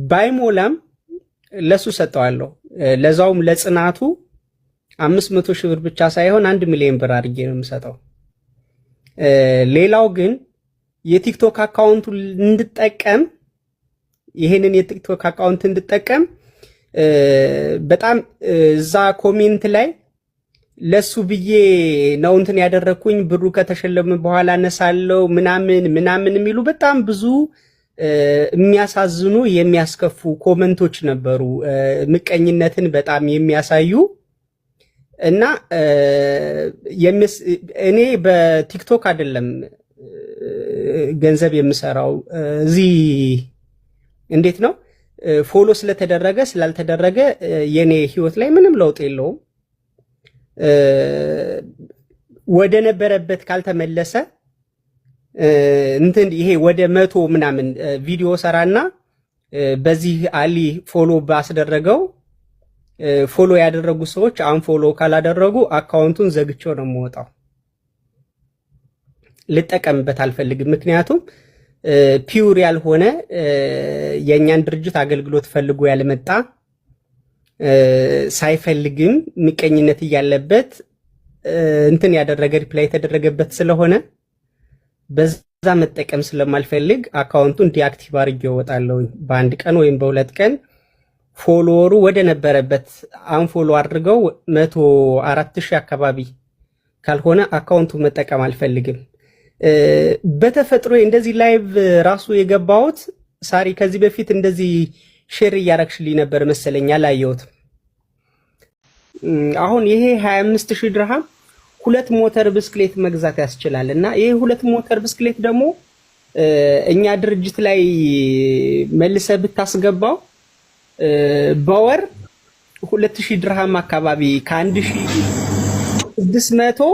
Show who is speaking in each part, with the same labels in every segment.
Speaker 1: ባይሞላም ለሱ ሰጠዋለሁ። ለዛውም ለጽናቱ 500 ሺህ ብር ብቻ ሳይሆን 1 ሚሊዮን ብር አድርጌ ነው የምሰጠው። ሌላው ግን የቲክቶክ አካውንቱ እንድጠቀም ይሄንን የቲክቶክ አካውንት እንድጠቀም በጣም እዛ ኮሜንት ላይ ለሱ ብዬ ነው እንትን ያደረኩኝ ብሩ ከተሸለመ በኋላ ነሳለው ምናምን የሚሉ በጣም ብዙ የሚያሳዝኑ የሚያስከፉ ኮመንቶች ነበሩ፣ ምቀኝነትን በጣም የሚያሳዩ እና እኔ በቲክቶክ አይደለም ገንዘብ የምሰራው። እዚህ እንዴት ነው ፎሎ ስለተደረገ ስላልተደረገ የኔ ህይወት ላይ ምንም ለውጥ የለውም። ወደ ነበረበት ካልተመለሰ እንትን ይሄ ወደ 100 ምናምን ቪዲዮ ሰራና በዚህ አሊ ፎሎ ባስደረገው ፎሎ ያደረጉ ሰዎች አንፎሎ ካላደረጉ አካውንቱን ዘግቼው ነው የምወጣው። ልጠቀምበት አልፈልግም። ምክንያቱም ፒውር ያልሆነ የኛን ድርጅት አገልግሎት ፈልጎ ያልመጣ ሳይፈልግም ምቀኝነት እያለበት እንትን ያደረገ ሪፕላይ የተደረገበት ስለሆነ በዛ መጠቀም ስለማልፈልግ አካውንቱን ዲአክቲቭ አድርጌ እወጣለሁ። በአንድ ቀን ወይም በሁለት ቀን ፎሎወሩ ወደ ነበረበት አንፎሎ አድርገው 104,000 አካባቢ ካልሆነ አካውንቱ መጠቀም አልፈልግም። በተፈጥሮ እንደዚህ ላይቭ ራሱ የገባሁት ሳሪ ከዚህ በፊት እንደዚህ ሼር እያረግሽልኝ ነበር መሰለኝ፣ አላየሁትም። አሁን ይሄ 25,000 ድርሃም 2 ሞተር ብስክሌት መግዛት ያስችላል እና ይሄ 2 ሞተር ብስክሌት ደግሞ እኛ ድርጅት ላይ መልሰ ብታስገባው በወር 2,000 ድርሃም አካባቢ ከ1,600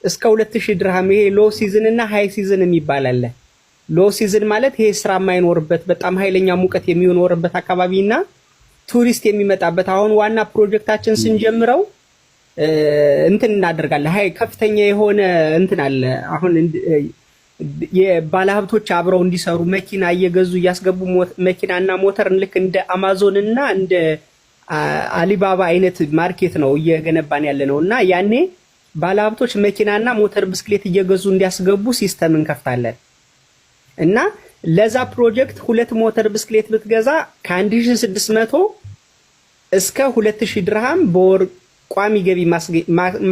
Speaker 1: እስከ 2,000 ድርሃም። ይሄ ሎ ሲዝን እና ሃይ ሲዝን የሚባል አለ። ሎ ሲዝን ማለት ይሄ ስራ የማይኖርበት በጣም ኃይለኛ ሙቀት የሚኖርበት አካባቢና ቱሪስት የሚመጣበት። አሁን ዋና ፕሮጀክታችን ስንጀምረው እንትን እናደርጋለን። ሃይ ከፍተኛ የሆነ እንትን አለ። አሁን የባለሀብቶች አብረው እንዲሰሩ መኪና እየገዙ እያስገቡ መኪናና ሞተር ልክ እንደ አማዞን እና እንደ አሊባባ አይነት ማርኬት ነው እየገነባን ያለ ነው እና ያኔ ባለሀብቶች መኪናና ሞተር ብስክሌት እየገዙ እንዲያስገቡ ሲስተም እንከፍታለን እና ለዛ ፕሮጀክት 2 ሞተር ብስክሌት ብትገዛ ከ1,600 እስከ 2,000 ድርሃም በወር ቋሚ ገቢ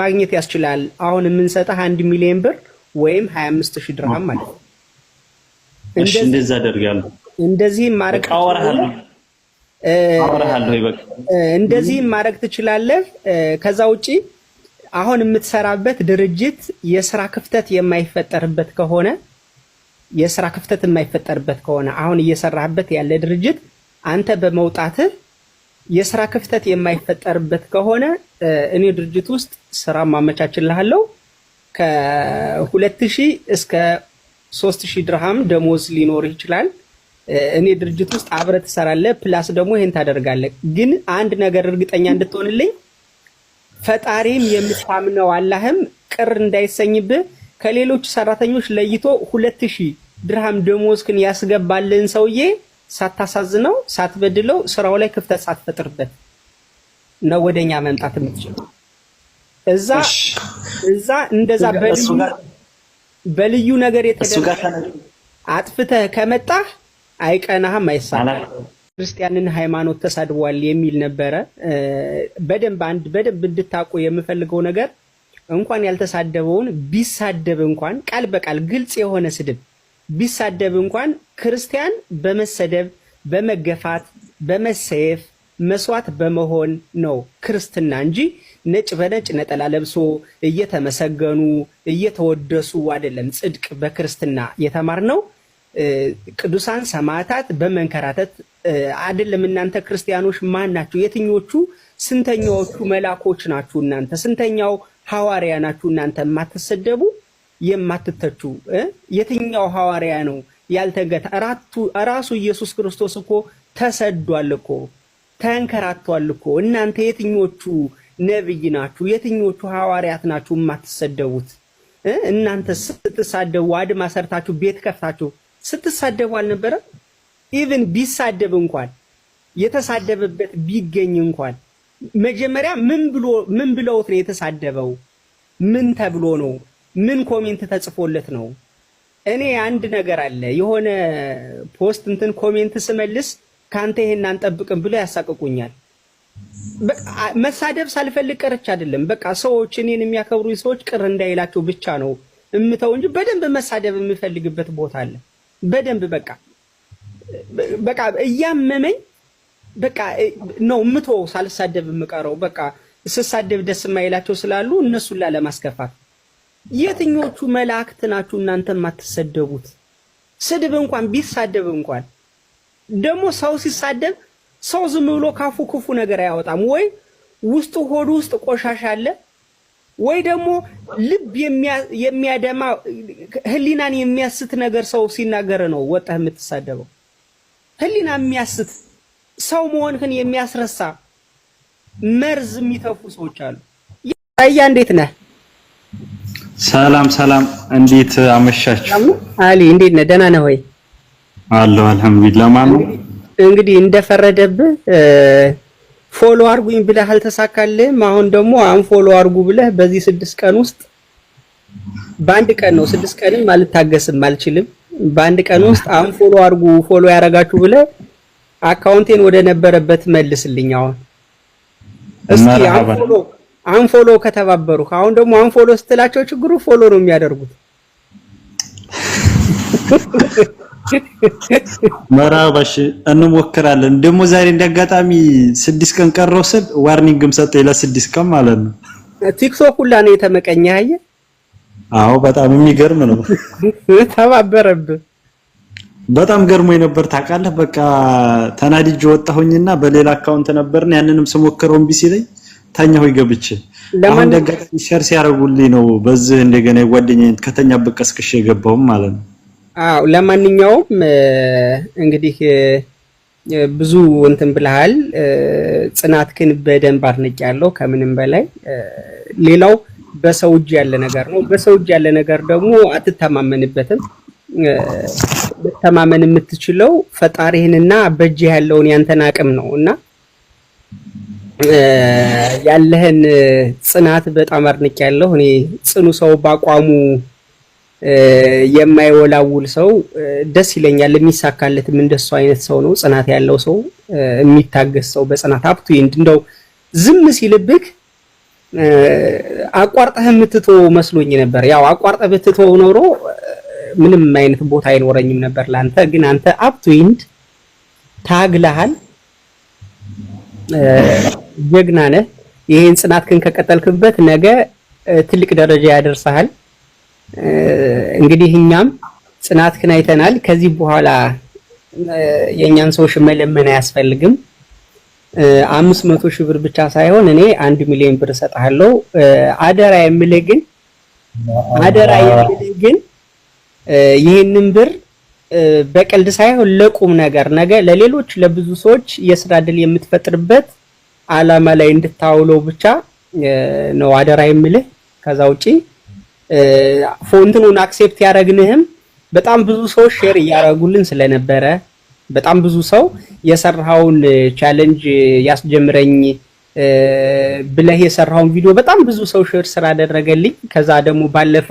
Speaker 1: ማግኘት ያስችላል። አሁን የምንሰጠህ 1 ሚሊዮን ብር ወይም 25,000 ድርሃም ማለት ነው።
Speaker 2: እንደዛ አደርጋለሁ።
Speaker 1: እንደዚህም ማድረግ እንደዚህም ማድረግ ትችላለህ። ከዛ ውጪ አሁን የምትሰራበት ድርጅት የስራ ክፍተት የማይፈጠርበት ከሆነ አሁን እየሰራህበት ያለ ድርጅት አንተ በመውጣትህ የስራ ክፍተት የማይፈጠርበት ከሆነ እኔ ድርጅት ውስጥ ስራ ማመቻችልሃለሁ። ከ2,000 እስከ 3,000 ድርሃም ደሞዝ ሊኖር ይችላል። እኔ ድርጅት ውስጥ አብረህ ትሰራለህ፣ ፕላስ ደግሞ ይሄን ታደርጋለህ። ግን አንድ ነገር እርግጠኛ እንድትሆንልኝ ፈጣሪም የምታምነው አላህም ቅር እንዳይሰኝብህ ከሌሎች ሰራተኞች ለይቶ 2,000 ድርሃም ደሞዝክን ያስገባልን ሰውዬ ሳታሳዝነው ሳትበድለው ስራው ላይ ክፍተት ሳትፈጥርበት ነው ወደኛ መምጣት የምትችለው። እዛ እንደዛ በልዩ ነገር የተደረገ አጥፍተህ ከመጣህ አይቀናህም፣ አይሳናም። ክርስቲያንን ሃይማኖት ተሳድቧል የሚል ነበረ። በደንብ እንድታውቁ የምፈልገው ነገር እንኳን ያልተሳደበውን ቢሳደብ እንኳን ቃል በቃል ግልጽ የሆነ ስድብ ቢሳደብ እንኳን ክርስቲያን በመሰደብ በመገፋት በመሰየፍ መስዋዕት በመሆን ነው ክርስትና እንጂ ነጭ በነጭ ነጠላ ለብሶ እየተመሰገኑ እየተወደሱ አይደለም። ጽድቅ በክርስትና የተማርነው ቅዱሳን ሰማዕታት በመንከራተት አይደለም። እናንተ ክርስቲያኖች ማን ናችሁ? የትኞቹ ስንተኛዎቹ መላኮች ናችሁ? እናንተ ስንተኛው ሐዋርያ ናችሁ? እናንተ የማትሰደቡ የማትተቹ የትኛው ሐዋርያ ነው ያልተገታ? ራሱ ኢየሱስ ክርስቶስ እኮ ተሰዷል እኮ ተንከራቷል እኮ። እናንተ የትኞቹ ነብይ ናችሁ? የትኞቹ ሐዋርያት ናችሁ የማትሰደቡት? እናንተ ስትሳደቡ አድማ ሰርታችሁ ቤት ከፍታችሁ ስትሳደቡ አልነበረ? ኢቭን ቢሳደብ እንኳን የተሳደበበት ቢገኝ እንኳን መጀመሪያ ምን ብለውት ነው የተሳደበው? ምን ተብሎ ነው? ምን ኮሜንት ተጽፎለት ነው? እኔ አንድ ነገር አለ የሆነ ፖስት እንትን ኮሜንት ስመልስ ካንተ ይሄን አንጠብቅም ብሎ ያሳቅቁኛል። በቃ መሳደብ ሳልፈልግ ቀርቼ አይደለም። በቃ ሰዎች እኔን የሚያከብሩኝ ሰዎች ቅር እንዳይላቸው ብቻ ነው እምተው እንጂ በደንብ መሳደብ የምፈልግበት ቦታ አለ። በደንብ በቃ እያመመኝ በቃ ነው እምተው ሳልሳደብ የምቀረው። በቃ ስሳደብ ደስ የማይላቸው ስላሉ እነሱን ላለማስከፋት። የትኞቹ መላእክት ናችሁ እናንተ የማትሰደቡት? ስድብ እንኳን ቢሳደብ እንኳን ደግሞ ሰው ሲሳደብ ሰው ዝም ብሎ ካፉ ክፉ ነገር አያወጣም። ወይ ውስጡ ሆዱ ውስጥ ቆሻሻ አለ፣ ወይ ደግሞ ልብ የሚያደማ ህሊናን የሚያስት ነገር ሰው ሲናገር ነው ወጣህ የምትሳደበው። ህሊና የሚያስት ሰው መሆንህን የሚያስረሳ መርዝ የሚተፉ ሰዎች አሉ። ያያ እንዴት ነህ?
Speaker 2: ሰላም ሰላም፣ እንዴት አመሻችሁ?
Speaker 1: አሊ እንዴት ነህ? ደህና ነህ ወይ?
Speaker 2: አለሁ አልሐምዱሊላህ። ማን ነው
Speaker 1: እንግዲህ እንደፈረደብህ ፎሎ አርጉኝ ብለህ አልተሳካልህም። አሁን ደግሞ አንፎሎ አርጉ ብለህ በዚህ 6 ቀን ውስጥ በአንድ ቀን ነው 6 ቀንም አልታገስም አልችልም። በአንድ ቀን ውስጥ አንፎሎ አርጉ ፎሎ ያረጋችሁ ብለህ አካውንቴን ወደ ነበረበት መልስልኝ። አሁን እስኪ አንፎሎ ከተባበሩ። አሁን ደግሞ አንፎሎ ስትላቸው ችግሩ ፎሎ ነው የሚያደርጉት።
Speaker 2: መራባሽ እንሞክራለን። ደግሞ ዛሬ እንደአጋጣሚ 6 ቀን ቀረው ስል ዋርኒንግም ሰጠኝ ለ6 ቀን ማለት ነው።
Speaker 1: ቲክቶክ ሁላ ነው የተመቀኘ። አየህ?
Speaker 2: አዎ በጣም የሚገርም ነው።
Speaker 1: ተባበረብህ።
Speaker 2: በጣም ገርሞኝ ነበር ታውቃለህ። በቃ ተናድጄ ወጣሁኝና በሌላ አካውንት ነበርና ያንንም ስሞክረው እምቢ ሲለኝ ተኛሁ ገብቼ። አሁን እንደጋጣሚ ሼር ሲያደርጉልኝ ነው በዚህ እንደገና የጓደኛዬን ከተኛበት ቀስቅሼ የገባሁም ማለት ነው።
Speaker 1: አዎ ለማንኛውም እንግዲህ ብዙ እንትን ብለሃል። ጽናትክን በደንብ አድንቄያለሁ ከምንም በላይ። ሌላው በሰው እጅ ያለ ነገር ነው። በሰው እጅ ያለ ነገር ደግሞ አትተማመንበትም። ተማመን የምትችለው ፈጣሪህንና በእጅ ያለውን ያንተን አቅም ነውና ያለህን ጽናት በጣም አድንቄያለሁ። እኔ ጽኑ ሰው ባቋሙ የማይወላውል ሰው ደስ ይለኛል። የሚሳካለትም እንደሱ አይነት ሰው ነው። ጽናት ያለው ሰው፣ የሚታገስ ሰው በጽናት ሀብቱ እንደው ዝም ሲልብክ አቋርጠህ የምትተው መስሎኝ ነበር። ያው አቋርጠህ ብትተው ኖሮ ምንም አይነት ቦታ አይኖረኝም ነበር ላንተ። ግን አንተ አፕቱ ኢንድ ታግለሃል። ጀግና ነህ። ይሄን ጽናትክን ከቀጠልክበት ነገ ትልቅ ደረጃ ያደርሳል። እንግዲህ እኛም ጽናትክን አይተናል። ከዚህ በኋላ የኛን ሰዎች መለመን አያስፈልግም። 500 ሺህ ብር ብቻ ሳይሆን እኔ 1 ሚሊዮን ብር እሰጥሃለሁ። አደራ የምልህ ግን ይሄንን ብር በቀልድ ሳይሆን ለቁም ነገር ነገ ለሌሎች ለብዙ ሰዎች የስራ ዕድል የምትፈጥርበት አላማ ላይ እንድታውለው ብቻ ነው አደራ የምልህ። ከዛ ውጪ ፎንቱን አክሴፕት ያረግንህም በጣም ብዙ ሰው ሼር እያረጉልን ስለነበረ በጣም ብዙ ሰው የሰራውን ቻሌንጅ ያስጀምረኝ ብለህ የሰራውን ቪዲዮ በጣም ብዙ ሰው ሼር ስላደረገልኝ ከዛ ደግሞ ባለፈ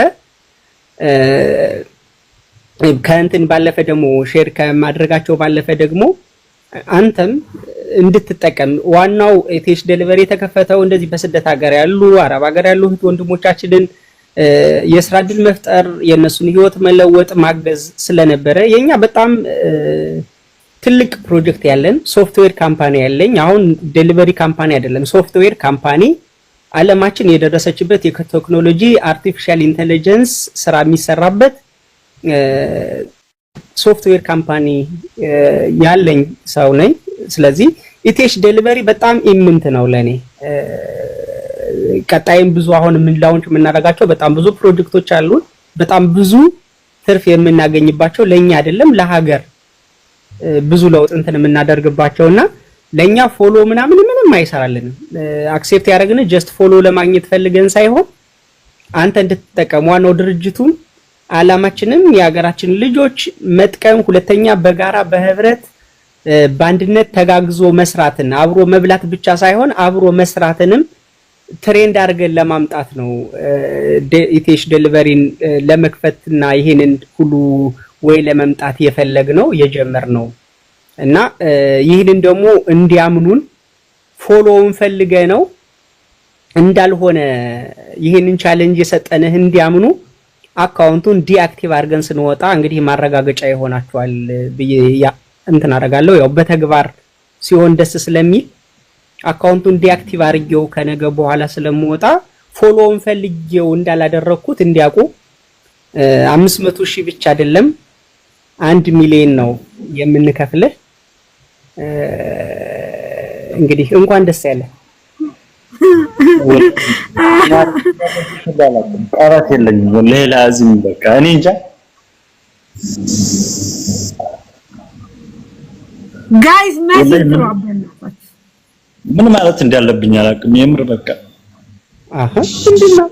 Speaker 1: ከእንትን ባለፈ ደግሞ ሼር ከማድረጋቸው ባለፈ ደግሞ አንተም እንድትጠቀም ዋናው ኢቴሽ ዴሊቨሪ የተከፈተው እንደዚህ በስደት ሀገር ያሉ አረብ ሀገር ያሉ እህት ወንድሞቻችንን የስራ ዕድል መፍጠር የነሱን ህይወት መለወጥ ማገዝ ስለነበረ የኛ በጣም ትልቅ ፕሮጀክት ያለን ሶፍትዌር ካምፓኒ ያለኝ አሁን ዴሊቨሪ ካምፓኒ አይደለም ሶፍትዌር ካምፓኒ ዓለማችን የደረሰችበት የቴክኖሎጂ አርቲፊሻል ኢንተለጀንስ ስራ የሚሰራበት ሶፍትዌር ካምፓኒ ያለኝ ሰው ነኝ። ስለዚህ ኢቴሽ ዴሊቨሪ በጣም ኢምንት ነው ለኔ። ቀጣይም ብዙ አሁን ላውንች የምናደርጋቸው በጣም ብዙ ፕሮጀክቶች አሉ። በጣም ብዙ ትርፍ የምናገኝባቸው ለኛ አይደለም ለሀገር ብዙ ለውጥ እንትን የምናደርግባቸውና ለኛ ፎሎ ምንም አይሰራልንም። አክሴፕት ያደረግን ጀስት ፎሎ ለማግኘት ፈልገን ሳይሆን አንተ እንድትጠቀም ዋናው ድርጅቱም አላማችንም የሀገራችን ልጆች መጥቀም፣ ሁለተኛ በጋራ በህብረት በአንድነት ተጋግዞ መስራትን አብሮ መብላት ብቻ ሳይሆን አብሮ መስራትንም ትሬንድ አድርገን ለማምጣት ነው ኢቴሽ ዴሊቨሪን ለመክፈትና ይሄንን ሁሉ ወይ ለመምጣት የፈለግነው የጀመርነው እና ይሄንን ደግሞ እንዲያምኑን ፎሎውን ፈልገ ነው እንዳልሆነ ይሄንን ቻሌንጅ የሰጠንህ እንዲያምኑ አካውንቱን ዲአክቲቭ አድርገን ስንወጣ እንግዲህ ማረጋገጫ ይሆናቸዋል ብዬ እንትን አደርጋለሁ። ያው በተግባር ሲሆን ደስ ስለሚል አካውንቱን ዲአክቲቭ አድርጌው ከነገ በኋላ ስለምወጣ ፎሎውን ፈልጌው እንዳላደረኩት እንዲያውቁ 500,000 ብቻ አይደለም 1 ሚሊዮን ነው የምንከፍልህ። እንግዲህ እንኳን ደስ ያለ
Speaker 2: ቃላት የለኝም ሌላ እዚህም በቃ እኔ እንጃ
Speaker 3: ጋይስ ሜሴጅ ነው
Speaker 2: ምን ማለት እንዳለብኝ አላውቅም የምር በቃ
Speaker 1: አሃ ምንድነው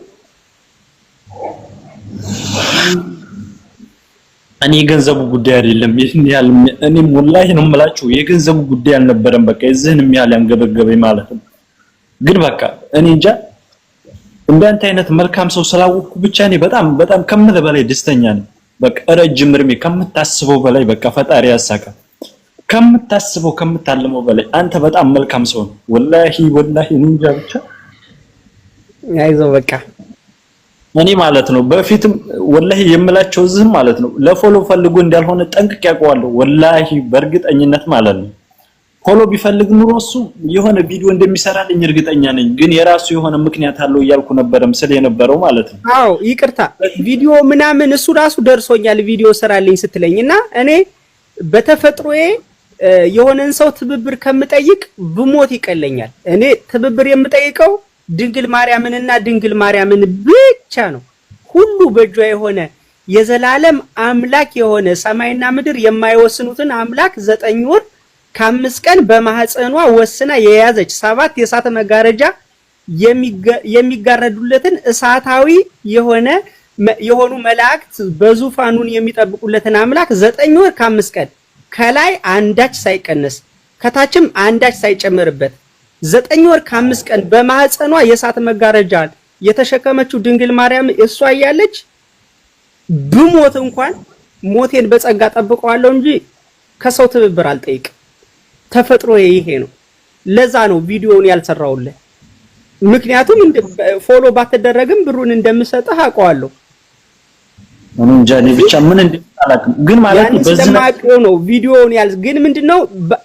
Speaker 2: እኔ የገንዘቡ ጉዳይ አይደለም ይሄን ያህል እኔም ወላሂ ነው የምላችሁ የገንዘቡ ጉዳይ አልነበረም በቃ የዚህንም ያህል ያንገበገበኝ ማለት ነው ግን በቃ እኔ እንጃ እንዳንተ አይነት መልካም ሰው ስላወቅኩ ብቻ እኔ በጣም ከምልህ በላይ ደስተኛ ነኝ በቃ ረጅም እድሜ ከምታስበው በላይ በቃ ፈጣሪ ያሳካ ከምታስበው ከምታልመው በላይ አንተ በጣም መልካም ሰው ነው ወላሂ እኔ እንጃ ብቻ
Speaker 1: አይዞህ በቃ
Speaker 2: እኔ ማለት ነው በፊትም ወላሂ የምላቸው ዝም ማለት ነው ለፎሎ ፈልጎ እንዳልሆነ ጠንቅቅ ያውቀዋለሁ ወላሂ በእርግጠኝነት ማለት ነው ፎሎ ቢፈልግ ኑሮ እሱ የሆነ ቪዲዮ እንደሚሰራልኝ እርግጠኛ ነኝ ግን የራሱ የሆነ ምክንያት አለው እያልኩ ነበርም ስለ የነበረው ማለት ነው
Speaker 1: አዎ ይቅርታ ቪዲዮ ምናምን እሱ ራሱ ደርሶኛል ቪዲዮ ሰራልኝ ስትለኝና እኔ በተፈጥሮዬ የሆነን ሰው ትብብር ከምጠይቅ ብሞት ይቀለኛል እኔ ትብብር የምጠይቀው ድንግል ማርያምንና ድንግል ማርያምን ብቻ ነው ሁሉ በእጇ የሆነ የዘላለም አምላክ የሆነ ሰማይና ምድር የማይወስኑትን አምላክ 9 ወር ከ5 ቀን በማህፀኗ ወስና የያዘች 7 የእሳት መጋረጃ የሚጋረዱለትን እሳታዊ የሆኑ መላእክት በዙፋኑን የሚጠብቁለትን አምላክ 9 ወር ከ5 ቀን ከላይ አንዳች ሳይቀነስ ከታችም አንዳች ሳይጨምርበት 9 ወር ከ5 ቀን በማህፀኗ የእሳት መጋረጃን የተሸከመችው ድንግል ማርያም እሷ እያለች ብሞት እንኳን ሞቴን በጸጋ ጠብቀዋለሁ እንጂ ከሰው ትብብር አልጠይቅም ተፈጥሮ ይሄ ነው ለዛ ነው ቪዲዮውን ያልሰራውልህ ምክንያቱም ፎሎ ባትደረግም ብሩን እንደምሰጥህ አውቀዋለሁ
Speaker 2: እኔ እንጃ ብቻ ምን እንደምታላቅም ግን ማለት
Speaker 1: በዝናቀው ነው ቪዲዮውን ያልስ ግን ምንድነው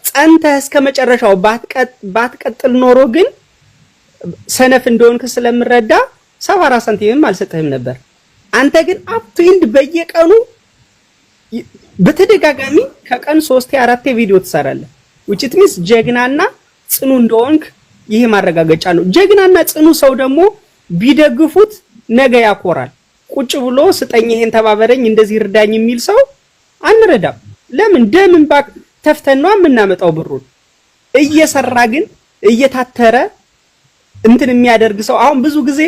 Speaker 1: ጸንተህ እስከመጨረሻው ባትቀጥል ኖሮ ግን ሰነፍ እንደሆንክ ስለምረዳ 74 ሳንቲምም አልሰጠህም ነበር አንተ ግን አፕቲንድ በየቀኑ በተደጋጋሚ ከቀን 3 4 ቪዲዮ ትሰራለህ which it means ጀግናና ጽኑ እንደሆንክ ይሄ ማረጋገጫ ነው ጀግናና ጽኑ ሰው ደግሞ ቢደግፉት ነገ ያኮራል ቁጭ ብሎ ስጠኝ ይሄን ተባበረኝ እንደዚህ እርዳኝ የሚል ሰው አንረዳም ለምን ደምን ባክ ተፍተናው የምናመጣው ብሩን እየሰራ ግን እየታተረ እንትን የሚያደርግ ሰው አሁን ብዙ ጊዜ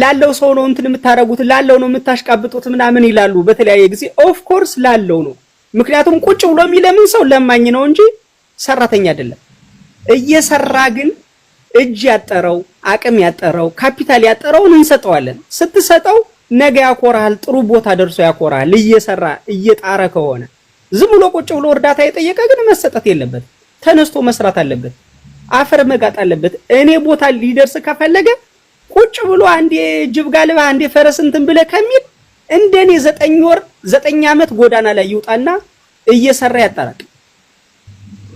Speaker 1: ላለው ሰው ነው እንትን የምታረጉት ላለው ነው የምታሽቃብጡት ምናምን ይላሉ በተለያየ ጊዜ ኦፍ ኮርስ ላለው ነው ምክንያቱም ቁጭ ብሎ የሚለምን ሰው ለማኝ ነው እንጂ ሰራተኛ አይደለም እየሰራ ግን እጅ ያጠረው አቅም ያጠረው ካፒታል ያጠረውን እንሰጠዋለን ስትሰጠው ነገ ያኮራል ጥሩ ቦታ ደርሶ ያኮራል እየሰራ እየጣረ ከሆነ ዝም ብሎ ቁጭ ብሎ እርዳታ የጠየቀ ግን መሰጠት የለበት ተነስቶ መስራት አለበት አፈር መጋጥ አለበት እኔ ቦታ ሊደርስ ከፈለገ ቁጭ ብሎ አንዴ ጅብ ጋልባ አንዴ ፈረስ እንትን ብለ ከሚል እንደኔ 9 ወር 9 አመት ጎዳና ላይ ይውጣና እየሰራ ያጣራቅ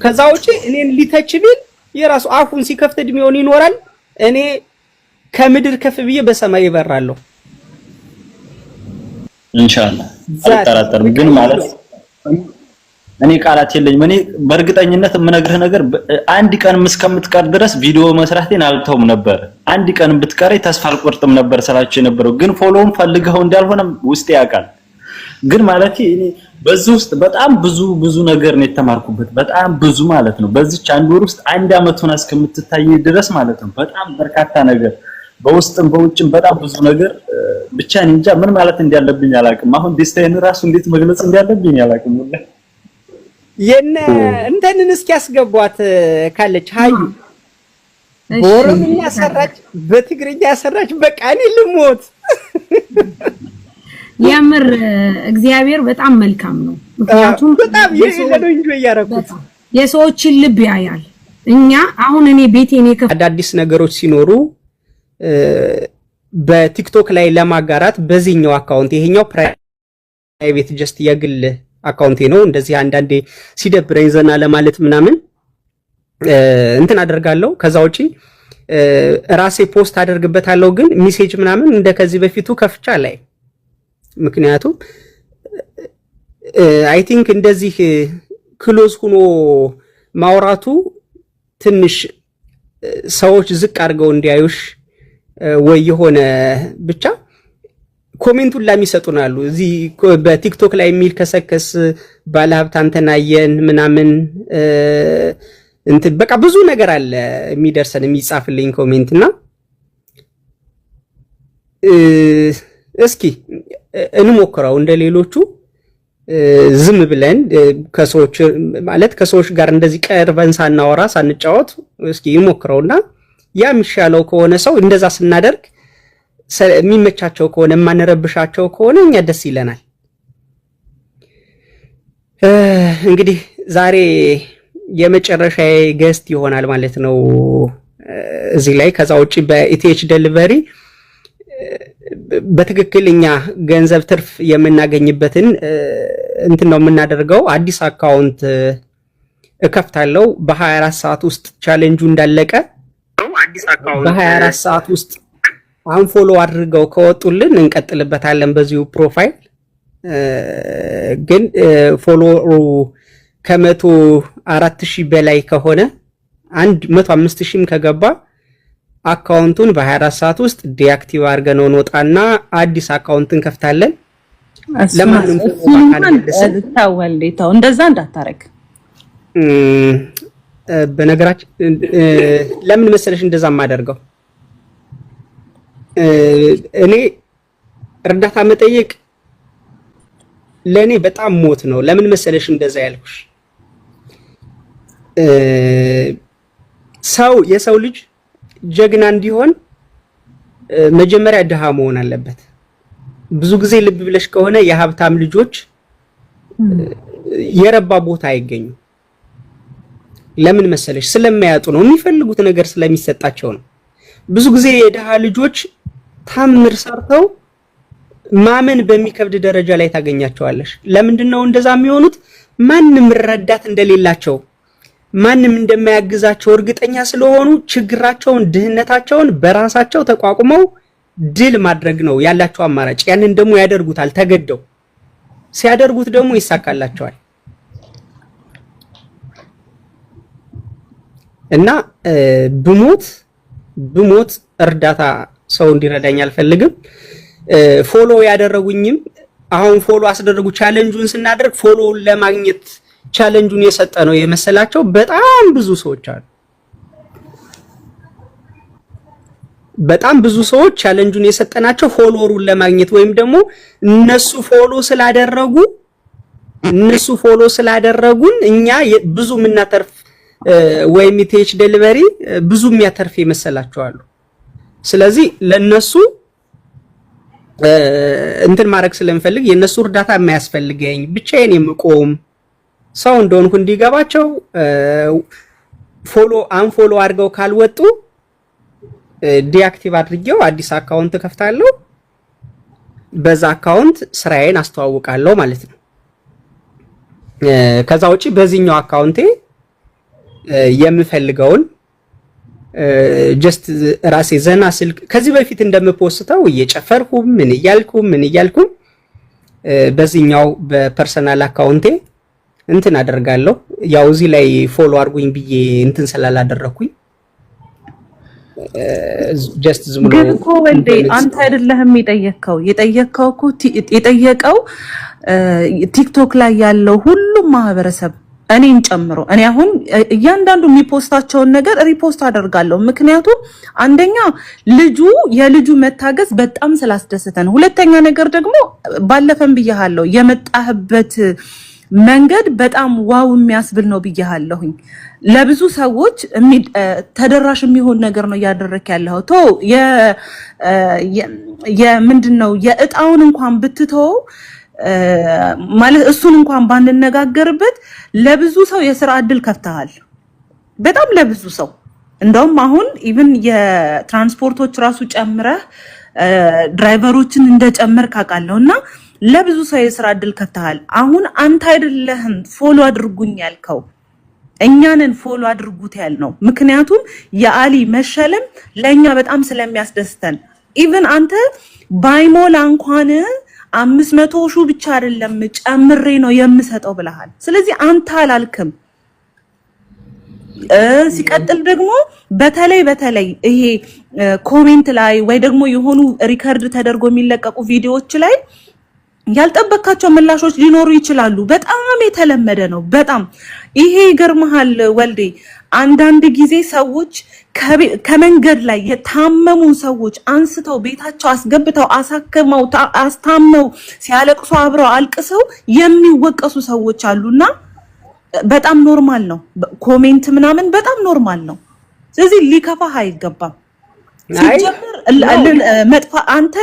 Speaker 1: ከዛውጪ እኔን ሊተች ቢል የራሱ አፉን ሲከፍት እድሜውን ይኖራል እኔ ከምድር ከፍ ብዬ በሰማይ ይበራለሁ ኢንሻአላህ አልጠራጠርም ግን ማለት እኔ ቃላት የለኝም እኔ በእርግጠኝነት የምነግርህ ነገር አንድ ቀን እስከምትቀር ድረስ ቪዲዮ መስራቴን አልተውም ነበር አንድ ቀን ብትቀር ተስፋ አልቆርጥም ነበር ስላችሁ የነበረው ግን ፎሎውን ፈልገው እንዳልሆነ ውስጥ ያውቃል ግን ማለት እኔ በዚህ ውስጥ በጣም ብዙ ነገር ነው የተማርኩበት በጣም ብዙ ማለት ነው በዚች አንድ ወር ውስጥ አንድ አመት ሆነ እስከምትታይ ድረስ ማለት ነው በጣም በርካታ ነገር በውስጥም በውጭም በጣም ብዙ ነገር ብቻ እንጃ ምን ማለት እንዳለብኝ አላውቅም አሁን ደስታዬን ራሱ እንዴት መግለጽ እንዳለብኝ አላውቅም የነ እንተንን እስኪ ያስገቧት ካለች ሀዩ በኦሮምኛ ሰራች በትግርኛ ሰራች በቃ እኔ ልሞት።
Speaker 3: የምር እግዚአብሔር በጣም መልካም ነው። ምክንያቱም
Speaker 1: በጣም የሌለው እንጆ ያረኩት
Speaker 3: የሰዎችን ልብ ያያል። እኛ አሁን እኔ ቤቴን
Speaker 1: አዳዲስ ነገሮች ሲኖሩ በቲክቶክ ላይ ለማጋራት በዚህኛው አካውንት ይሄኛው ፕራይቬት ጀስት የግል አካውንቴ ነው። እንደዚህ አንዳንዴ ሲደብረኝ ዘና ለማለት ምናምን እንትን አደርጋለሁ። ከዛ ውጪ ራሴ ፖስት አደርግበታለሁ። ግን ሜሴጅ ምናምን እንደከዚህ በፊቱ ከፍቻ ላይ ምክንያቱም አይ ቲንክ እንደዚህ ክሎዝ ሆኖ ማውራቱ ትንሽ ሰዎች ዝቅ አድርገው እንዲያዩሽ ወይ የሆነ ብቻ ኮሜንቱን ለሚሰጡናሉ እዚህ በቲክቶክ ላይ የሚል ከሰከስ ባለሀብት አንተናየን ምናምን እንትን በቃ ብዙ ነገር አለ የሚደርሰን የሚጻፍልኝ ኮሜንትና እስኪ እንሞክረው እንደሌሎቹ ዝም ብለን ከሰዎች ጋር እንደዚህ ቀርበን ሳናወራ ሳንጫወት እስኪ እንሞክረውና ያ የሚሻለው ከሆነ ሰው እንደዛ ስናደርግ የሚመቻቸው ከሆነ ማንረብሻቸው ከሆነ እኛ ደስ ይለናል። እንግዲህ ዛሬ የመጨረሻዬ ገስት ይሆናል ማለት ነው እዚህ ላይ። ከዛ ውጪ በኢቲኤች ዴሊቨሪ በትክክል እኛ ገንዘብ ትርፍ የምናገኝበትን እንትን ነው የምናደርገው። አዲስ አካውንት እከፍታለሁ በ24 ሰዓት ውስጥ ቻሌንጁ እንዳለቀ በ24 ሰዓት ውስጥ አንፎሎ አድርገው ከወጡልን እንቀጥልበታለን በዚሁ ፕሮፋይል። ግን ፎሎሩ ከ104,000 በላይ ከሆነ 105,000 ከገባ አካውንቱን በ24 ሰዓት ውስጥ ዲአክቲቭ አድርገነው እንወጣና አዲስ አካውንት እንከፍታለን። ለማንም
Speaker 4: ተወልዴታው እንደዛ እንዳታረግ።
Speaker 1: በነገራችን ለምን መሰለሽ እንደዛ ማደርገው እኔ እርዳታ መጠየቅ ለኔ በጣም ሞት ነው። ለምን መሰለሽ እንደዛ ያልኩሽ የሰው ልጅ ጀግና እንዲሆን መጀመሪያ ድሃ መሆን አለበት። ብዙ ጊዜ ልብ ብለሽ ከሆነ የሀብታም ልጆች የረባ ቦታ አይገኙ። ለምን መሰለሽ ስለማያጡ ነው፣ የሚፈልጉት ነገር ስለሚሰጣቸው ነው። ብዙ ጊዜ የድሃ ልጆች ታምር ሰርተው ማመን በሚከብድ ደረጃ ላይ ታገኛቸዋለሽ። ለምንድን ነው እንደዛ የሚሆኑት? ማንም ረዳት እንደሌላቸው ማንም እንደማያግዛቸው እርግጠኛ ስለሆኑ ችግራቸውን ድህነታቸውን በራሳቸው ተቋቁመው ድል ማድረግ ነው ያላቸው አማራጭ። ያንን ደግሞ ያደርጉታል ተገደው። ሲያደርጉት ደግሞ ይሳካላቸዋል። እና ብሞት እርዳታ ሰው እንዲረዳኝ አልፈልግም። ፎሎ ያደረጉኝም አሁን ፎሎ አስደረጉ ቻሌንጁን ስናደርግ ፎሎ ለማግኘት ቻሌንጁን የሰጠ ነው የመሰላቸው በጣም ብዙ ሰዎች አሉ። በጣም ብዙ ሰዎች ቻሌንጁን የሰጠናቸው ፎሎወሩን ለማግኘት ወይም ደግሞ እነሱ ፎሎ ስላደረጉን እኛ ብዙ የምናተርፍ ወይም ኢቲኤች ዴሊቨሪ ብዙ የሚያተርፍ ይመስላቸዋል። ስለዚህ ለነሱ እንትን ማድረግ ስለምፈልግ የነሱ እርዳታ የማያስፈልገኝ ብቻዬን የምቆም ሰው እንደሆንኩ እንዲገባቸው አንፎሎ አድርገው ካልወጡ ዲአክቲቭ አድርጌው አዲስ አካውንት ከፍታለሁ። በዛ አካውንት ስራዬን አስተዋውቃለሁ ማለት ነው። ከዛ ውጪ በዚህኛው አካውንቴ የምፈልገውን ጀስት ራሴ ዘና ስልክ ከዚህ በፊት እንደምፖስተው እየጨፈርኩም ምን እያልኩም በዚህኛው በፐርሰናል አካውንቴ እንትን አደርጋለሁ። ያው እዚህ ላይ ፎሎ አድርጉኝ ብዬ እንትን ስላላደረኩኝ ጀስት ዝም ብሎ
Speaker 4: ግን እኮ ወልዴ አንተ አይደለህም የጠየቀው እኮ የጠየቀው ቲክቶክ ላይ ያለው ሁሉም ማህበረሰብ እኔን ጨምሮ እኔ አሁን እያንዳንዱ የሚፖስታቸውን ነገር ሪፖስት አደርጋለሁ። ምክንያቱም አንደኛ የልጁ መታገዝ በጣም ስላስደሰተን፣ ሁለተኛ ነገር ደግሞ ባለፈም ብያለሁ የመጣህበት መንገድ በጣም ዋው የሚያስብል ነው ብያለሁኝ። ለብዙ ሰዎች ተደራሽ የሚሆን ነገር ነው ያደረክ ያለው። ቶ ምንድነው የእጣውን እንኳን ብትተው ማለት እሱን እንኳን ባንነጋገርበት ለብዙ ሰው የሥራ እድል ከፍተሃል። በጣም ለብዙ ሰው እንደውም አሁን ኢቭን የትራንስፖርቶች ራሱ ጨምረህ ድራይቨሮችን እንደጨመርክ አውቃለሁና ለብዙ ሰው የሥራ እድል ከፍተሃል። አሁን አንተ አይደለህም ፎሎ አድርጉኝ ያልከው እኛንን ፎሎ አድርጉት ያልነው። ምክንያቱም የአሊ መሸለም ለኛ በጣም ስለሚያስደስተን ኢቭን አንተ ባይሞላ እንኳን 500 ሺህ ብቻ አይደለም ጨምሬ ነው የምሰጠው ብለሃል። ስለዚህ አንተ አላልክም። ሲቀጥል ደግሞ በተለይ ይሄ ኮሜንት ላይ ወይ ደግሞ የሆኑ ሪከርድ ተደርጎ የሚለቀቁ ቪዲዮዎች ላይ ያልጠበቃቸው ምላሾች ሊኖሩ ይችላሉ። በጣም የተለመደ ነው። በጣም ይሄ ይገርምሃል ወልዴ፣ አንዳንድ ጊዜ ሰዎች ከመንገድ ላይ የታመሙ ሰዎች አንስተው ቤታቸው አስገብተው አሳክመው አስታመው ሲያለቅሱ አብረው አልቅሰው የሚወቀሱ ሰዎች አሉና በጣም ኖርማል ነው። ኮሜንት ምናምን በጣም ኖርማል ነው። ስለዚህ ሊከፋህ አይገባም። ሲጀምር መጥፋ አንተ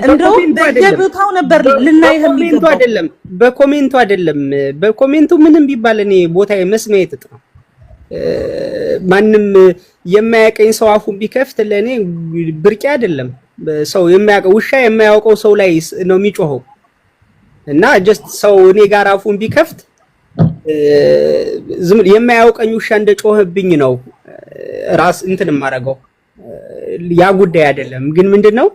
Speaker 4: እንደው በየቦታው ነበር ልናይህ የሚገባው። በኮሜንቱ ምንም ቢባል እኔ ቦታ መስሚያ ይጥጥ ነው። ማንም የማያቀኝ ሰው አፉን ቢከፍት ለኔ ብርቂ አይደለም። ሰው የማያቀው ውሻ የማያውቀው ሰው ላይ ነው የሚጮኸው እና ጀስት ሰው እኔ ጋር አፉን ቢከፍት ዝም የማያውቀኝ ውሻ እንደጮህብኝ ነው ራስ እንትን ማረጋው። ያ ጉዳይ አይደለም። ግን ምንድነው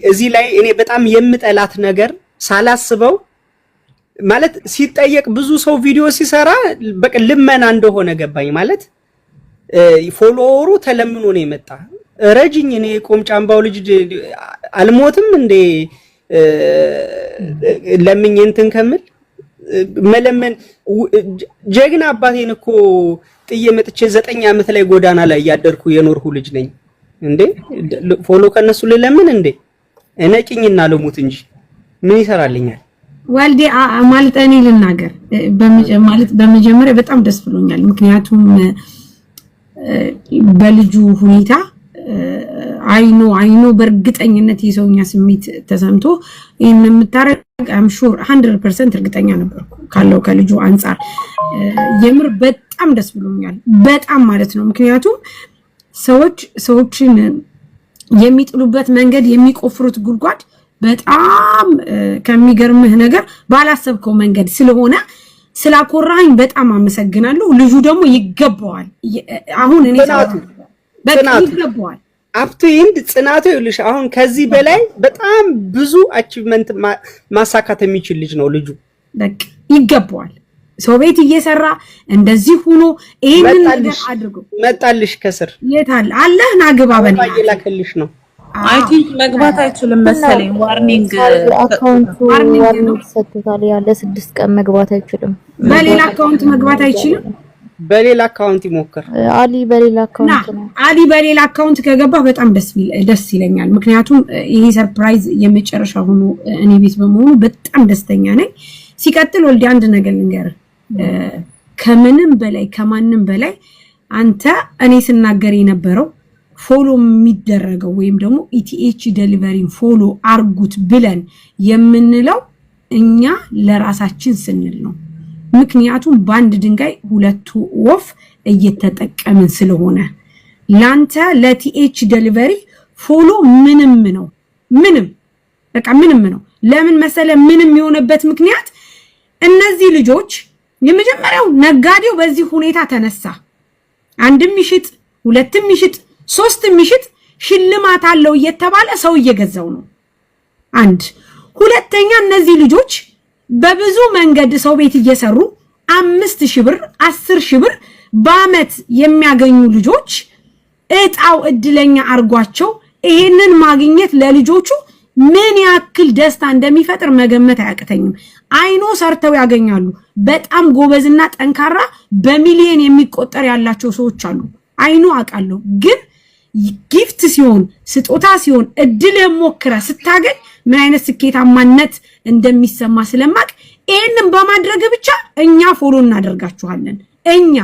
Speaker 4: እዚህ ላይ እኔ በጣም የምጠላት ነገር ሳላስበው ማለት ሲጠየቅ ብዙ ሰው ቪዲዮ ሲሰራ በቃ ልመና እንደሆነ ገባኝ። ማለት ፎሎወሩ ተለምኖ ነው የመጣ ረጅኝ እኔ ቆምጫምባው ልጅ አልሞትም እንዴ ለምኝ እንትን ከምል መለመን ጀግና አባቴን እኮ ጥዬ መጥቼ 9 ዓመት ላይ ጎዳና ላይ ያደርኩ የኖርሁ ልጅ ነኝ እንዴ ፎሎ ከነሱ ለምን እንዴ እነቂኝና ልሙት እንጂ ምን ይሰራልኛል?
Speaker 3: ወልዴ ማለት እኔ ልናገር ማለት በመጀመሪያ በጣም ደስ ብሎኛል። ምክንያቱም በልጁ ሁኔታ አይኖ በእርግጠኝነት የሰውኛ ስሜት ተሰምቶ ይሄን የምታረግ I'm sure 100% እርግጠኛ ነበርኩ ካለው ከልጁ አንፃር የምር በጣም ደስ ብሎኛል። በጣም ማለት ነው። ምክንያቱም ሰዎችን የሚጥሉበት መንገድ የሚቆፍሩት ጉድጓድ በጣም ከሚገርምህ ነገር ባላሰብከው መንገድ ስለሆነ ስላኮራኝ በጣም አመሰግናለሁ። ልጁ ደግሞ ይገባዋል። አሁን እኔ በጣም ይገባዋል።
Speaker 1: አፕቱ ኢንድ ጽናቱ ይልሽ አሁን ከዚህ በላይ በጣም ብዙ አቺቭመንት ማሳካት የሚችል ልጅ ነው ልጁ።
Speaker 3: በቃ ይገባዋል። ሰው ቤት እየሰራ እንደዚህ ሆኖ ይሄንን ነገር አድርጎ መጣልሽ
Speaker 1: ከስር
Speaker 3: የታል አላህ ናግባ በኔ
Speaker 1: ይላከልሽ ነው።
Speaker 4: አይ ቲንክ መግባት አይችልም መሰለኝ። ዋርኒንግ
Speaker 5: አካውንቱ ዋርኒንግ ሰጥቷል። ያለ 6 ቀን መግባት አይችልም።
Speaker 3: በሌላ አካውንት መግባት አይችልም።
Speaker 1: በሌላ አካውንት ይሞክር።
Speaker 5: አሊ በሌላ አካውንት ነው።
Speaker 3: አሊ በሌላ አካውንት ከገባ በጣም ደስ ይለኛል። ምክንያቱም ይሄ ሰርፕራይዝ የመጨረሻ ሆኖ እኔ ቤት በመሆኑ በጣም ደስተኛ ነኝ። ሲቀጥል ወልዲ አንድ ነገር ልንገርህ፣ ከምንም በላይ ከማንም በላይ አንተ እኔ ስናገር የነበረው ፎሎ የሚደረገው ወይም ደግሞ ኢቲኤች ዴሊቨሪን ፎሎ አርጉት ብለን የምንለው እኛ ለራሳችን ስንል ነው። ምክንያቱም በአንድ ድንጋይ ሁለት ወፍ እየተጠቀምን ስለሆነ ላንተ ለቲኤች ዴሊቨሪ ፎሎ ምንም ነው። በቃ ምንም ነው። ለምን መሰለ ምንም የሆነበት ምክንያት እነዚህ ልጆች የመጀመሪያው ነጋዴው በዚህ ሁኔታ ተነሳ። አንድም ይሽጥ፣ ሁለትም ይሽጥ፣ ሶስትም ይሽጥ ሽልማት አለው እየተባለ ሰው እየገዛው ነው። አንድ ሁለተኛ እነዚህ ልጆች በብዙ መንገድ ሰው ቤት እየሰሩ 5000 ብር 10000 ብር በአመት የሚያገኙ ልጆች እጣው እድለኛ አርጓቸው ይሄንን ማግኘት ለልጆቹ ምን ያክል ደስታ እንደሚፈጥር መገመት አያቅተኝም። አይኖ ሰርተው ያገኛሉ። በጣም ጎበዝና ጠንካራ በሚሊዮን የሚቆጠር ያላቸው ሰዎች አሉ። አይኖ አውቃለሁ። ግን ጊፍት ሲሆን ስጦታ ሲሆን እድል ሞክራ ስታገኝ ምን አይነት ስኬታማነት እንደሚሰማ ስለማቅ ይሄንን በማድረግ ብቻ እኛ ፎሎ እናደርጋችኋለን እኛ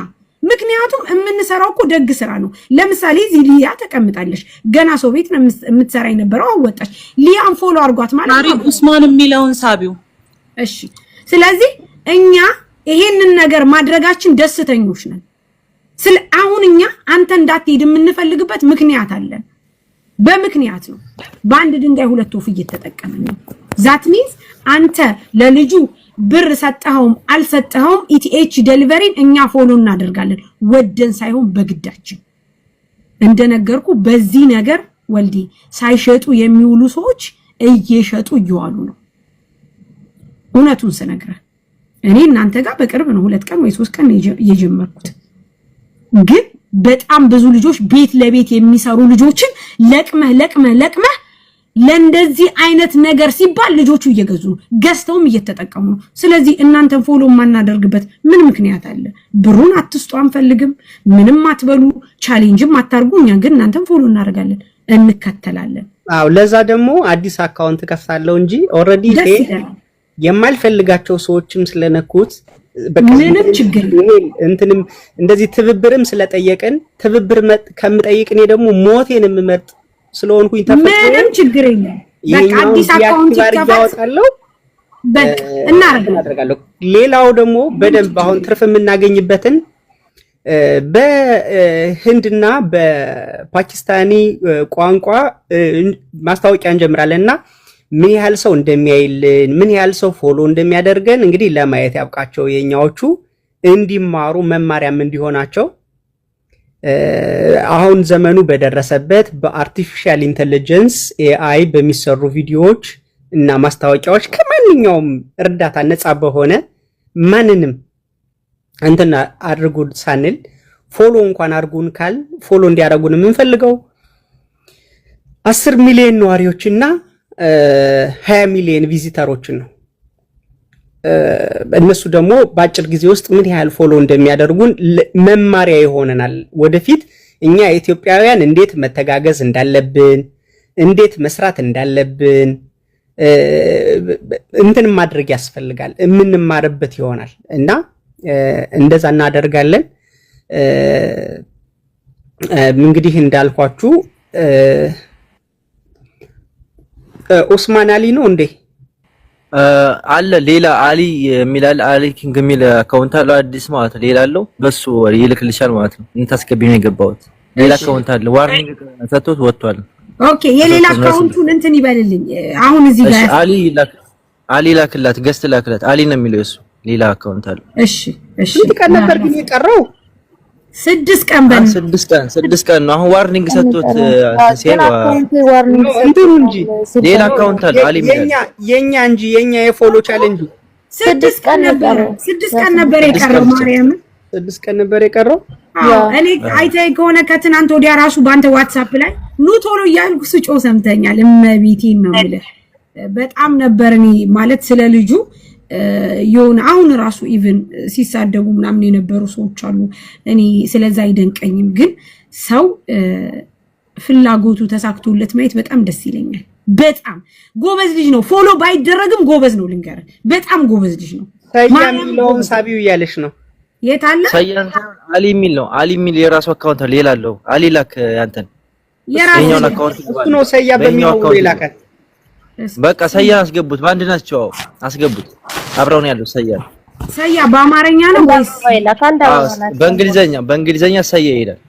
Speaker 3: ምክንያቱም የምንሰራው እኮ ደግ ስራ ነው ለምሳሌ እዚህ ሊያ ተቀምጣለች ገና ሰው ቤት ነው የምትሰራ የነበረው አወጣች ሊያን ፎሎ አድርጓት ማለት
Speaker 4: ነው ኡስማን የሚለውን ሳቢው
Speaker 3: እሺ ስለዚህ እኛ ይሄንን ነገር ማድረጋችን ደስተኞች ነን አሁን እኛ አንተ እንዳትሄድ የምንፈልግበት ምክንያት አለን በምክንያት ነው በአንድ ድንጋይ ሁለት ወፍ እየተጠቀመን ነው ዛት ሚንስ አንተ ለልጁ ብር ሰጣውም አልሰጣውም ኢቲኤች ዴሊቨሪን እኛ ፎሎ እናደርጋለን ወደን ሳይሆን በግዳችን እንደነገርኩ በዚህ ነገር ወልዲ ሳይሸጡ የሚውሉ ሰዎች እየሸጡ ይዋሉ ነው እውነቱን ስነግረ እኔ እናንተ ጋር በቅርብ ነው 2 ቀን ወይ 3 ቀን የጀመርኩት ግን በጣም ብዙ ልጆች ቤት ለቤት የሚሰሩ ልጆችን ለቅመህ ለእንደዚህ አይነት ነገር ሲባል ልጆቹ እየገዙ ገዝተውም እየተጠቀሙ ነው ስለዚህ እናንተን ፎሎ ማናደርግበት ምን ምክንያት አለ ብሩን አትስጡ አንፈልግም ምንም አትበሉ ቻሌንጅም አታርጉኛ ግን እናንተን ፎሎ እናደርጋለን እንከተላለን
Speaker 1: አው ለዛ ደግሞ አዲስ አካውንት ከፍታለሁ እንጂ ኦሬዲ የማልፈልጋቸው ሰዎችም ስለነኩት
Speaker 3: ምንም ችግር
Speaker 1: እንትንም እንደዚህ ትብብርም ስለጠየቀን ትብብር ከምጠይቅ እኔ ደግሞ ሞቴን የምመርጥ ስለሆንኩኝ ተፈጥሮ
Speaker 3: ምንም ችግር የለም በቃ አዲስ አካውንት ይከፍታለሁ በቃ እናደርጋለሁ
Speaker 1: ሌላው ደግሞ በደንብ አሁን ትርፍ የምናገኝበትን በህንድና በፓኪስታኒ ቋንቋ ማስታወቂያ እንጀምራለንና ምን ያህል ሰው እንደሚያይልን ምን ያህል ሰው ፎሎ እንደሚያደርገን እንግዲህ ለማየት ያብቃቸው የኛዎቹ እንዲማሩ መማሪያም እንዲሆናቸው አሁን ዘመኑ በደረሰበት በአርቲፊሻል ኢንተለጀንስ ኤአይ በሚሰሩ ቪዲዮዎች እና ማስታወቂያዎች ከማንኛውም እርዳታ ነፃ በሆነ ማንንም እንትና አድርጉ ሳንል ፎሎ እንኳን አድርጉን ካል ፎሎ እንዲያደርጉን የምንፈልገው 10 ሚሊዮን ነዋሪዎችና 20 ሚሊዮን ቪዚተሮችን ነው እነሱ ደግሞ በአጭር ጊዜ ውስጥ ምን ያህል ፎሎ እንደሚያደርጉን መማሪያ ይሆነናል ወደፊት እኛ ኢትዮጵያውያን እንዴት መተጋገዝ እንዳለብን እንዴት መስራት እንዳለብን እንትን ማድረግ ያስፈልጋል የምንማርበት ይሆናል እና እንደዛ እናደርጋለን እንግዲህ እንዳልኳችሁ ኡስማን አሊ ነው እንዴ
Speaker 6: አለ ሌላ አሊ የሚላል አሊ ኪንግ የሚል አካውንት አለ አዲስ ማለት ሌላ አለው በሱ ይልክልሻል ማለት ነው እንታስገቢ ነው የገባሁት ሌላ አካውንት አለ ዋርኒንግ ሰጥቶት ወጥቷል
Speaker 3: ኦኬ የሌላ አካውንቱን እንትን ይበልልኝ አሁን እዚህ ጋር
Speaker 6: አሊ ላክላት ገስት ላክላት አሊ ነው የሚለው እሱ ሌላ አካውንት አለ
Speaker 3: እሺ
Speaker 1: ቀን ነበር ግን የቀረው
Speaker 3: 6 ቀን በል
Speaker 6: 6 ቀን ነው አሁን ዋርኒንግ ሰጥቶት ሲያው
Speaker 1: እንትኑ እንጂ
Speaker 6: ሌላ አካውንት አለ አሊ
Speaker 1: የኛ እንጂ የኛ የፎሎ ቻሌንጅ
Speaker 3: 6 ቀን ነበር የቀረው ማርያም
Speaker 1: 6 ቀን ነበር የቀረው
Speaker 3: እኔ አይታይ ከሆነ ከትናንት ወዲያ ራሱ ባንተ ዋትስአፕ ላይ ኑ ቶሎ እያልኩ ስጮ ሰምተኛል እመቤቴን ነው ማለት በጣም ነበር እኔ ማለት ስለ ልጁ የሆነ አሁን ራሱ ኢቭን ሲሳደቡ ምናምን የነበሩ ሰዎች አሉ እኔ ስለዛ አይደንቀኝም ግን ሰው ፍላጎቱ ተሳክቶለት ማየት በጣም ደስ ይለኛል በጣም ጎበዝ ልጅ ነው ፎሎ ባይደረግም ጎበዝ ነው ልንገር በጣም ጎበዝ ልጅ ነው
Speaker 1: ሰያም ሚለውን ሳቢው ያለሽ ነው
Speaker 3: የታለ
Speaker 6: ሰያን አሊ ሚል ነው አሊ ሚል የራሱ አካውንት ሌላ አለው አሊ ላክ ያንተን የኛውን አካውንት
Speaker 1: ነው ሰያ በሚለው ይላካል
Speaker 6: በቃ ሰያ አስገቡት ባንድ ናቸው አስገቡት አብረው ነው ያለው ሰያ
Speaker 3: በአማርኛ ነው ወይስ
Speaker 6: በእንግሊዘኛ ሰያ ይላል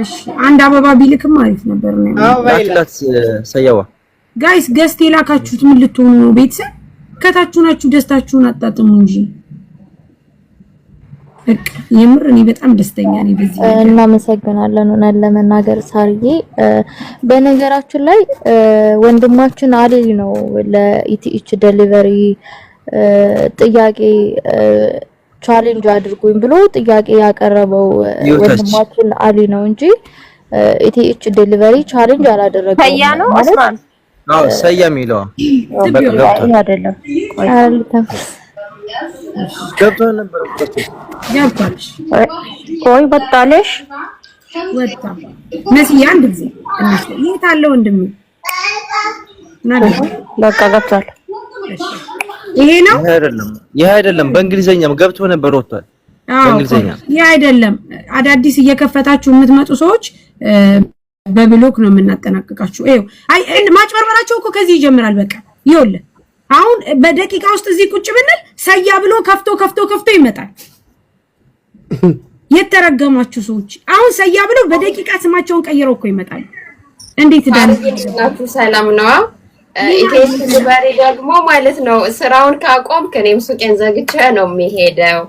Speaker 3: እሺ አንድ አበባ ቢልክም አሪፍ ነበር ነው
Speaker 6: ላክላት ሰያዋ
Speaker 3: ጋይስ ገስት የላካችሁት ምን ልትሆኑ ነው ቤተሰብ ከታችሁ ናችሁ ደስታችሁን አጣጥሙ እንጂ በቃ የምር እኔ በጣም ደስተኛ ነኝ በዚህ
Speaker 5: እናመሰግናለን ሆነን ለመናገር ሳርዬ በነገራችን ላይ ወንድማችን አሊ ነው ለኢቲኤች ዴሊቨሪ ጥያቄ ቻሌንጅ አድርጉኝ ብሎ ጥያቄ ያቀረበው ወንድማችን አሊ ነው እንጂ ኢቲኤች ዴሊቨሪ ቻሌንጅ አላደረገም
Speaker 7: ሰያ ነው ኡስማን
Speaker 6: አዎ ሰያ የሚለው በቃ
Speaker 5: አይደለም
Speaker 6: ገብቶ ነበር
Speaker 3: ገብቷልሽ
Speaker 7: ቆይ በጣለሽ
Speaker 3: ወጣ መስያ አንድ ጊዜ እነሱ የታለ ወንድም
Speaker 7: በቃ ገብቷል
Speaker 3: ይሄ ነው
Speaker 6: ይሄ አይደለም። በእንግሊዘኛም ገብቶ ነበር ወጥቷል። በእንግሊዘኛ
Speaker 3: ይሄ አይደለም። አዳዲስ እየከፈታችሁ የምትመጡ ሰዎች በብሎክ ነው የምናጠናቅቃችሁ። ይሄው አይ ማጭበርበራቸው እኮ ከዚህ ይጀምራል። በቃ ይኸውልህ አሁን በደቂቃ ውስጥ እዚህ ቁጭ ብንል ሰያ ብሎ ከፍቶ ይመጣል። የተረገማችሁ ሰዎች አሁን ሰያ ብሎ በደቂቃ ስማቸውን ቀይረው እኮ ይመጣል። እንዴት
Speaker 8: ዳንናችሁ ሰላም ነው? ይሄ ትበሪ ደግሞ ማለት ነው ስራውን ካቆም ከኔም ሱቄን ዘግቼ ነው የሚሄደው።